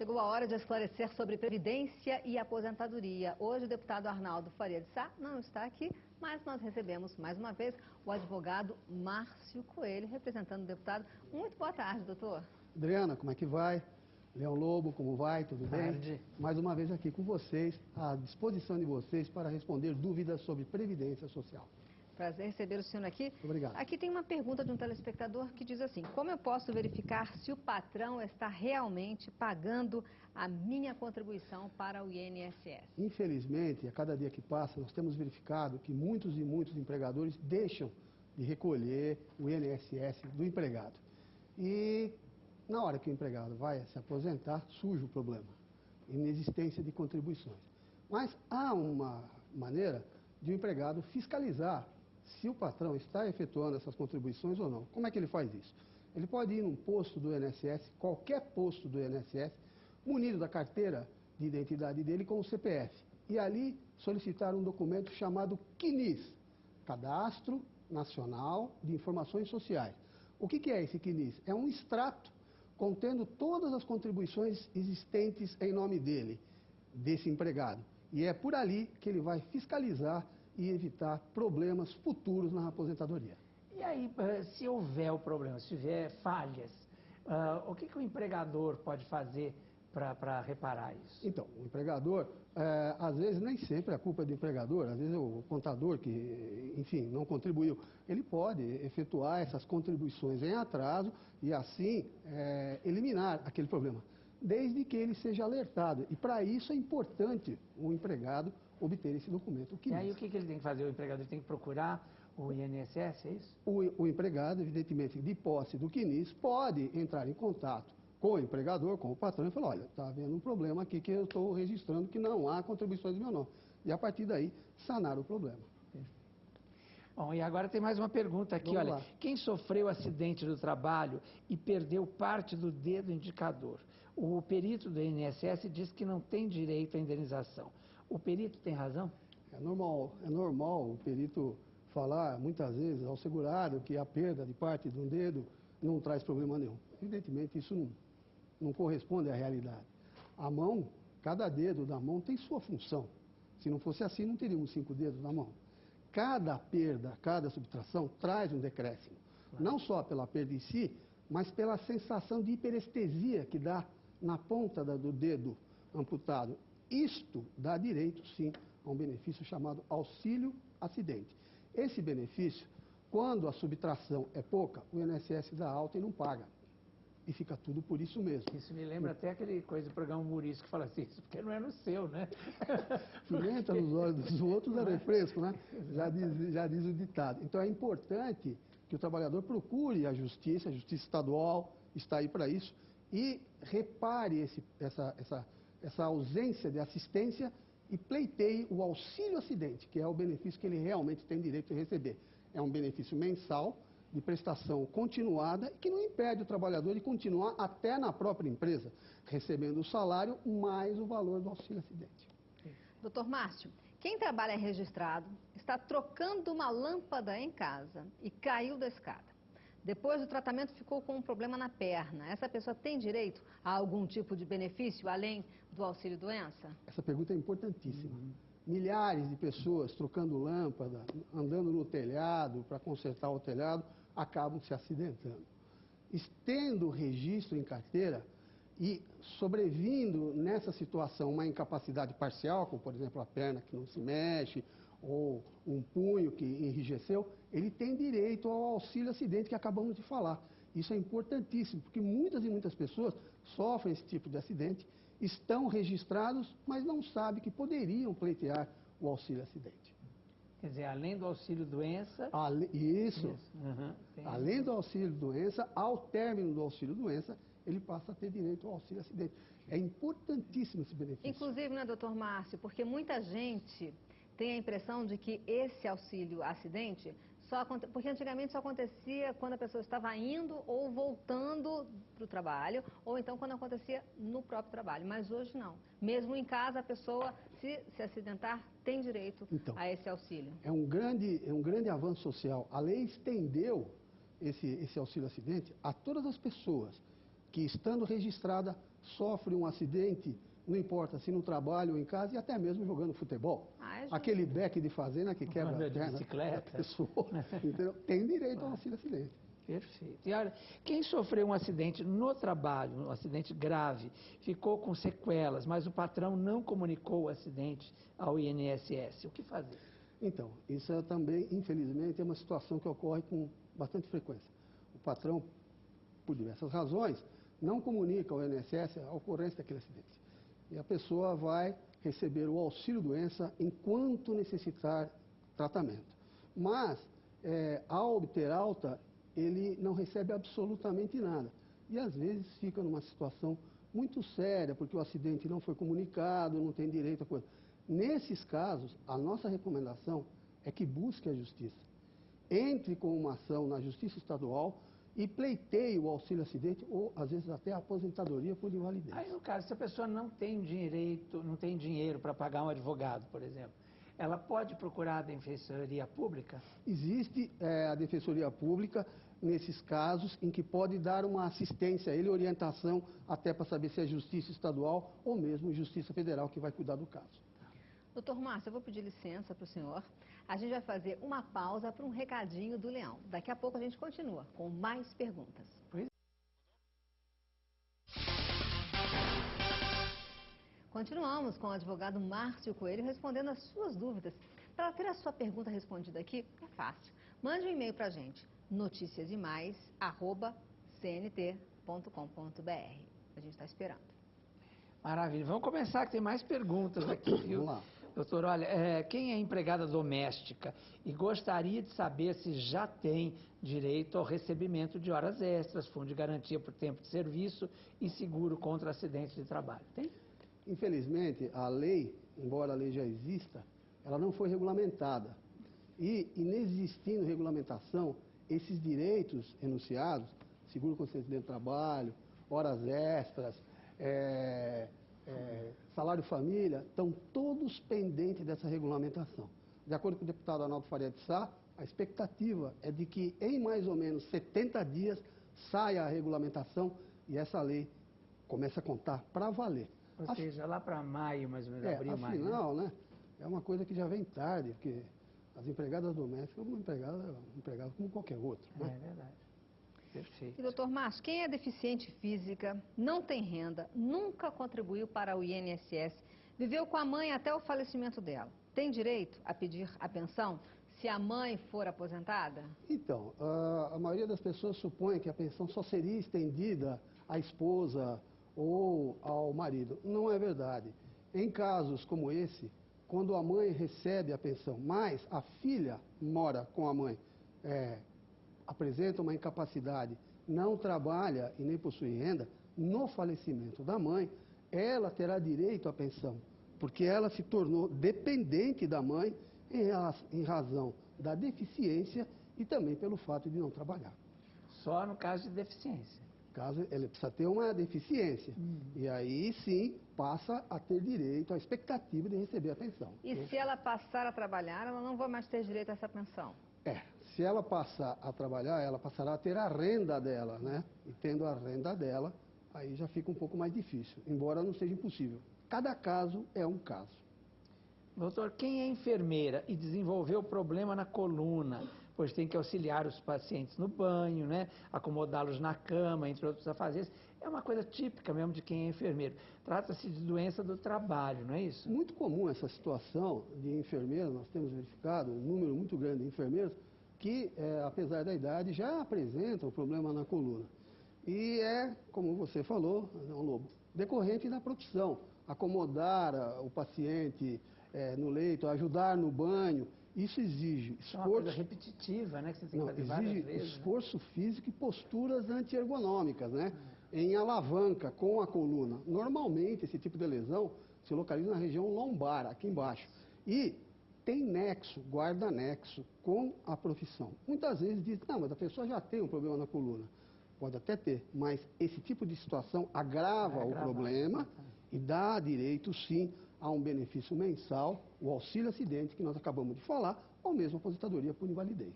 Chegou a hora de esclarecer sobre previdência e aposentadoria. Hoje o deputado Arnaldo Faria de Sá não está aqui, mas nós recebemos mais uma vez o advogado Márcio Coelho, representando o deputado. Muito boa tarde, doutor. Adriana, como é que vai? Leão Lobo, como vai? Tudo bem? Tarde. Mais uma vez aqui com vocês, à disposição de vocês para responder dúvidas sobre previdência social. Prazer receber o senhor aqui. Obrigado. Aqui tem uma pergunta de um telespectador que diz assim: como eu posso verificar se o patrão está realmente pagando a minha contribuição para o INSS? Infelizmente, a cada dia que passa, nós temos verificado que muitos e muitos empregadores deixam de recolher o INSS do empregado. E na hora que o empregado vai se aposentar, surge o problema, inexistência de contribuições. Mas há uma maneira de o empregado fiscalizar se o patrão está efetuando essas contribuições ou não. Como é que ele faz isso? Ele pode ir num posto do INSS, qualquer posto do INSS, munido da carteira de identidade dele com o CPF. E ali solicitar um documento chamado CNIS, Cadastro Nacional de Informações Sociais. O que é esse CNIS? É um extrato contendo todas as contribuições existentes em nome dele, desse empregado. E é por ali que ele vai fiscalizar e evitar problemas futuros na aposentadoria. E aí, se houver o problema, se tiver falhas, o que o empregador pode fazer para reparar isso? Então, o empregador, às vezes nem sempre a culpa é do empregador, às vezes é o contador que, enfim, não contribuiu. Ele pode efetuar essas contribuições em atraso e assim eliminar aquele problema, desde que ele seja alertado. E para isso é importante o empregado obter esse documento. E aí o que ele tem que fazer? O empregador tem que procurar o INSS, é isso? O empregado, evidentemente, de posse do CNIS, pode entrar em contato com o empregador, com o patrão, e falar: olha, está havendo um problema aqui que eu estou registrando que não há contribuições do meu nome. E a partir daí, sanar o problema. Bom, e agora tem mais uma pergunta aqui, Vamos olha. lá. Quem sofreu acidente do trabalho e perdeu parte do dedo indicador? O perito do INSS diz que não tem direito à indenização. O perito tem razão? É normal o perito falar, muitas vezes, ao segurado que a perda de parte de um dedo não traz problema nenhum. Evidentemente, isso não corresponde à realidade. A mão, cada dedo da mão tem sua função. Se não fosse assim, não teríamos 5 dedos na mão. Cada perda, cada subtração traz um decréscimo. Claro. Não só pela perda em si, mas pela sensação de hiperestesia que dá na ponta do dedo amputado. Isto dá direito, sim, a um benefício chamado auxílio acidente. Esse benefício, quando a subtração é pouca, o INSS dá alta e não paga. E fica tudo por isso mesmo. Isso me lembra até aquele coisa do programa humorístico que fala assim, isso porque não é no seu, né? Pimenta nos olhos dos outros é refresco, né? Já diz o ditado. Então é importante que o trabalhador procure a justiça estadual está aí para isso, e repare essa ausência de assistência e pleiteie o auxílio acidente, que é o benefício que ele realmente tem direito de receber. É um benefício mensal, de prestação continuada, que não impede o trabalhador de continuar até na própria empresa, recebendo o salário mais o valor do auxílio acidente. Doutor Márcio, quem trabalha registrado está trocando uma lâmpada em casa e caiu da escada. Depois do tratamento ficou com um problema na perna. Essa pessoa tem direito a algum tipo de benefício além do auxílio-doença? Essa pergunta é importantíssima. Milhares de pessoas trocando lâmpada, andando no telhado para consertar o telhado, acabam se acidentando. Tendo registro em carteira e sobrevindo nessa situação uma incapacidade parcial, como por exemplo a perna que não se mexe, ou um punho que enrijeceu, ele tem direito ao auxílio acidente que acabamos de falar. Isso é importantíssimo, porque muitas e muitas pessoas sofrem esse tipo de acidente, estão registrados, mas não sabem que poderiam pleitear o auxílio acidente. Quer dizer, além do auxílio-doença... Isso. Uhum. Além do auxílio-doença, ao término do auxílio-doença, ele passa a ter direito ao auxílio-acidente. É importantíssimo esse benefício. Inclusive, né, doutor Márcio, porque muita gente tem a impressão de que esse auxílio-acidente, porque antigamente só acontecia quando a pessoa estava indo ou voltando para o trabalho, ou então quando acontecia no próprio trabalho, mas hoje não. Mesmo em casa, a pessoa, se acidentar, tem direito a esse auxílio. É um grande avanço social. A lei estendeu esse auxílio-acidente a todas as pessoas que, estando registrada, sofre um acidente, não importa se no trabalho ou em casa, e até mesmo jogando futebol. Aquele beck de fazenda que quebra a perna da pessoa, entendeu? Tem direito ao auxílio acidente. Perfeito. E olha, quem sofreu um acidente no trabalho, um acidente grave, ficou com sequelas, mas o patrão não comunicou o acidente ao INSS, o que fazer? Então, isso também, infelizmente, é uma situação que ocorre com bastante frequência. O patrão, por diversas razões, não comunica ao INSS a ocorrência daquele acidente. E a pessoa vai receber o auxílio-doença enquanto necessitar tratamento. Mas, ao obter alta, ele não recebe absolutamente nada. E, às vezes, fica numa situação muito séria, porque o acidente não foi comunicado, não tem direito a coisa. Nesses casos, a nossa recomendação é que busque a justiça. Entre com uma ação na Justiça Estadual e pleiteie o auxílio acidente ou, às vezes, até a aposentadoria por invalidez. Aí, no caso, se a pessoa não tem dinheiro para pagar um advogado, por exemplo, ela pode procurar a Defensoria Pública? Existe a Defensoria Pública nesses casos em que pode dar uma assistência a ele, orientação, até para saber se é Justiça Estadual ou mesmo Justiça Federal que vai cuidar do caso. Doutor Márcio, eu vou pedir licença para o senhor. A gente vai fazer uma pausa para um recadinho do Leão. Daqui a pouco a gente continua com mais perguntas. Continuamos com o advogado Márcio Coelho respondendo as suas dúvidas. Para ter a sua pergunta respondida aqui, é fácil. Mande um e-mail para a gente, noticiasdemais@cnt.com.br. A gente está esperando. Maravilha. Vamos começar, que tem mais perguntas aqui, viu? Vamos lá. Doutor, olha, quem é empregada doméstica e gostaria de saber se já tem direito ao recebimento de horas extras, fundo de garantia por tempo de serviço e seguro contra acidentes de trabalho? Tem? Infelizmente, a lei, embora a lei já exista, ela não foi regulamentada. E, inexistindo regulamentação, esses direitos enunciados, seguro contra acidente de trabalho, horas extras, salário família, estão todos pendentes dessa regulamentação. De acordo com o deputado Arnaldo Faria de Sá, a expectativa é de que em mais ou menos 70 dias saia a regulamentação e essa lei comece a contar para valer. Ou seja, lá para maio, mais ou menos, abril, maio. Afinal, né? É uma coisa que já vem tarde, porque as empregadas domésticas são empregadas como qualquer outro. Né? É verdade. Perfeito. E, doutor Márcio, quem é deficiente física, não tem renda, nunca contribuiu para o INSS, viveu com a mãe até o falecimento dela, tem direito a pedir a pensão se a mãe for aposentada? Então, a maioria das pessoas supõe que a pensão só seria estendida à esposa ou ao marido. Não é verdade. Em casos como esse, quando a mãe recebe a pensão, mas a filha mora com a mãe, apresenta uma incapacidade, não trabalha e nem possui renda, no falecimento da mãe, ela terá direito à pensão, porque ela se tornou dependente da mãe em razão da deficiência e também pelo fato de não trabalhar. Só no caso de deficiência. Caso ele precisa ter uma deficiência. E aí sim passa a ter direito, à expectativa de receber a pensão. E se ela passar a trabalhar, ela não vai mais ter direito a essa pensão? Se ela passar a trabalhar, ela passará a ter a renda dela, né? E tendo a renda dela, aí já fica um pouco mais difícil, embora não seja impossível. Cada caso é um caso. Doutor, quem é enfermeira e desenvolveu problema na coluna, pois tem que auxiliar os pacientes no banho, né? Acomodá-los na cama, entre outros afazeres, é uma coisa típica mesmo de quem é enfermeiro. Trata-se de doença do trabalho, não é isso? Muito comum essa situação de enfermeiros, nós temos verificado um número muito grande de enfermeiros que, apesar da idade, já apresentam problema na coluna. E como você falou, Lobo, decorrente da profissão, acomodar o paciente no leito, ajudar no banho, isso exige esforço. É uma coisa repetitiva, né? Que você tem que fazer várias vezes. Esforço físico e posturas antiergonômicas, né? Em alavanca com a coluna. Normalmente, esse tipo de lesão se localiza na região lombar, aqui embaixo. E tem nexo, guarda nexo com a profissão. Muitas vezes diz, não, mas a pessoa já tem um problema na coluna. Pode até ter, mas esse tipo de situação agrava o problema e dá direito, sim, a um benefício mensal, o auxílio acidente que nós acabamos de falar, ou mesmo a aposentadoria por invalidez.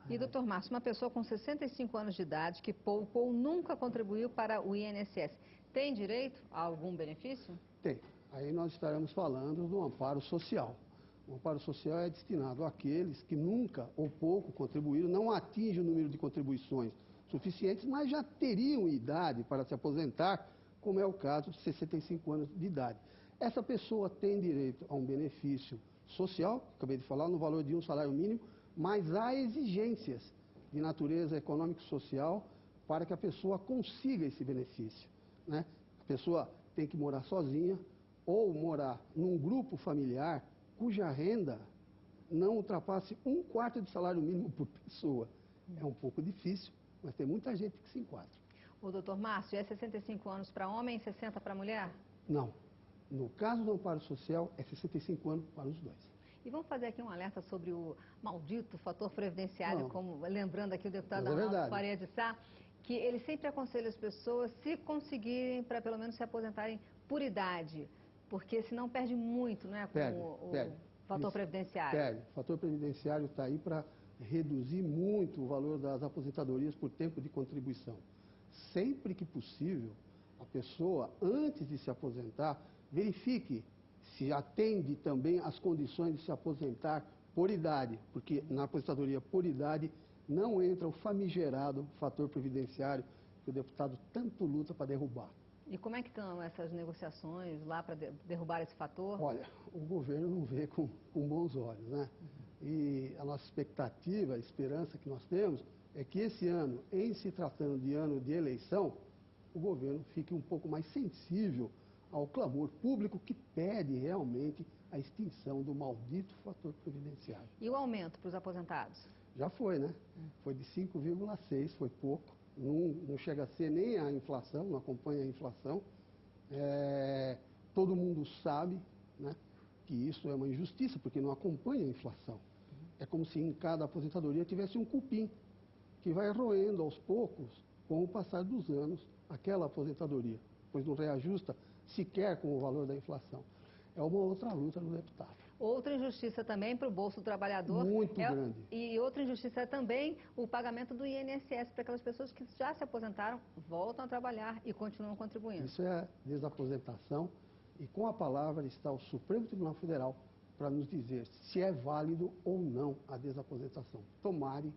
E, doutor Márcio, uma pessoa com 65 anos de idade que poupou nunca contribuiu para o INSS, tem direito a algum benefício? Tem. Aí nós estaremos falando do amparo social. O amparo social é destinado àqueles que nunca ou pouco contribuíram, não atingem o número de contribuições suficientes, mas já teriam idade para se aposentar, como é o caso de 65 anos de idade. Essa pessoa tem direito a um benefício social, acabei de falar, no valor de um salário mínimo, mas há exigências de natureza econômico-social para que a pessoa consiga esse benefício, né? A pessoa tem que morar sozinha ou morar num grupo familiar cuja renda não ultrapasse 1/4 do salário mínimo por pessoa. É um pouco difícil, mas tem muita gente que se enquadra. O doutor Márcio, é 65 anos para homem e 60 para mulher? Não. No caso do amparo social, é 65 anos para os dois. E vamos fazer aqui um alerta sobre o maldito fator previdenciário, Não. como lembrando aqui o deputado Mas é Arnaldo verdade. Faria de Sá, que ele sempre aconselha as pessoas, se conseguirem, para pelo menos se aposentarem por idade, porque senão perde muito, né, com Perde. o fator previdenciário. Perde. O fator previdenciário está aí para reduzir muito o valor das aposentadorias por tempo de contribuição. Sempre que possível, a pessoa, antes de se aposentar, verifique se atende também às condições de se aposentar por idade, porque na aposentadoria por idade não entra o famigerado fator previdenciário que o deputado tanto luta para derrubar. E como é que estão essas negociações lá para derrubar esse fator? Olha, o governo não vê com bons olhos, né? E a nossa expectativa, a esperança que nós temos é que esse ano, em se tratando de ano de eleição, o governo fique um pouco mais sensível ao clamor público que pede realmente a extinção do maldito fator previdenciário. E o aumento para os aposentados? Já foi, né? Foi de 5,6, foi pouco. Não chega a ser nem a inflação, não acompanha a inflação. Todo mundo sabe, né, que isso é uma injustiça, porque não acompanha a inflação. É como se em cada aposentadoria tivesse um cupim, que vai roendo aos poucos, com o passar dos anos, aquela aposentadoria, pois não reajusta sequer com o valor da inflação. É uma outra luta do deputado. Outra injustiça também para o bolso do trabalhador. Muito grande. E outra injustiça é também o pagamento do INSS para aquelas pessoas que já se aposentaram, voltam a trabalhar e continuam contribuindo. Isso é desaposentação e com a palavra está o Supremo Tribunal Federal para nos dizer se é válido ou não a desaposentação. Tomare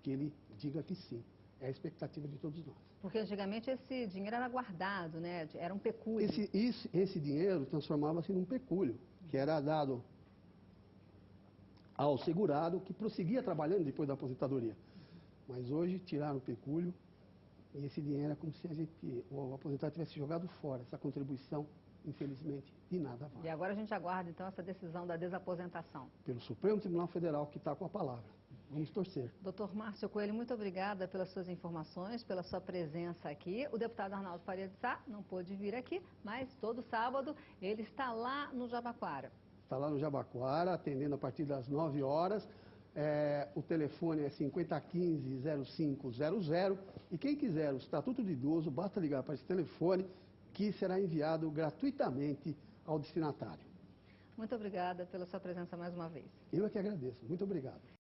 que ele diga que sim. É a expectativa de todos nós. Porque antigamente esse dinheiro era guardado, né? Era um pecúlio. Esse dinheiro transformava-se num pecúlio, que era dado ao segurado que prosseguia trabalhando depois da aposentadoria. Mas hoje tiraram o pecúlio e esse dinheiro é como se o aposentado tivesse jogado fora. Essa contribuição, infelizmente, de nada vale. E agora a gente aguarda então essa decisão da desaposentação. Pelo Supremo Tribunal Federal, que está com a palavra. Vamos torcer. Doutor Márcio Coelho, muito obrigada pelas suas informações, pela sua presença aqui. O deputado Arnaldo Faria de Sá não pôde vir aqui, mas todo sábado ele está lá no Jabaquara. Está lá no Jabaquara, atendendo a partir das 9 horas. O telefone é 5015-0500. E quem quiser o Estatuto do Idoso, basta ligar para esse telefone, que será enviado gratuitamente ao destinatário. Muito obrigada pela sua presença mais uma vez. Eu é que agradeço. Muito obrigado.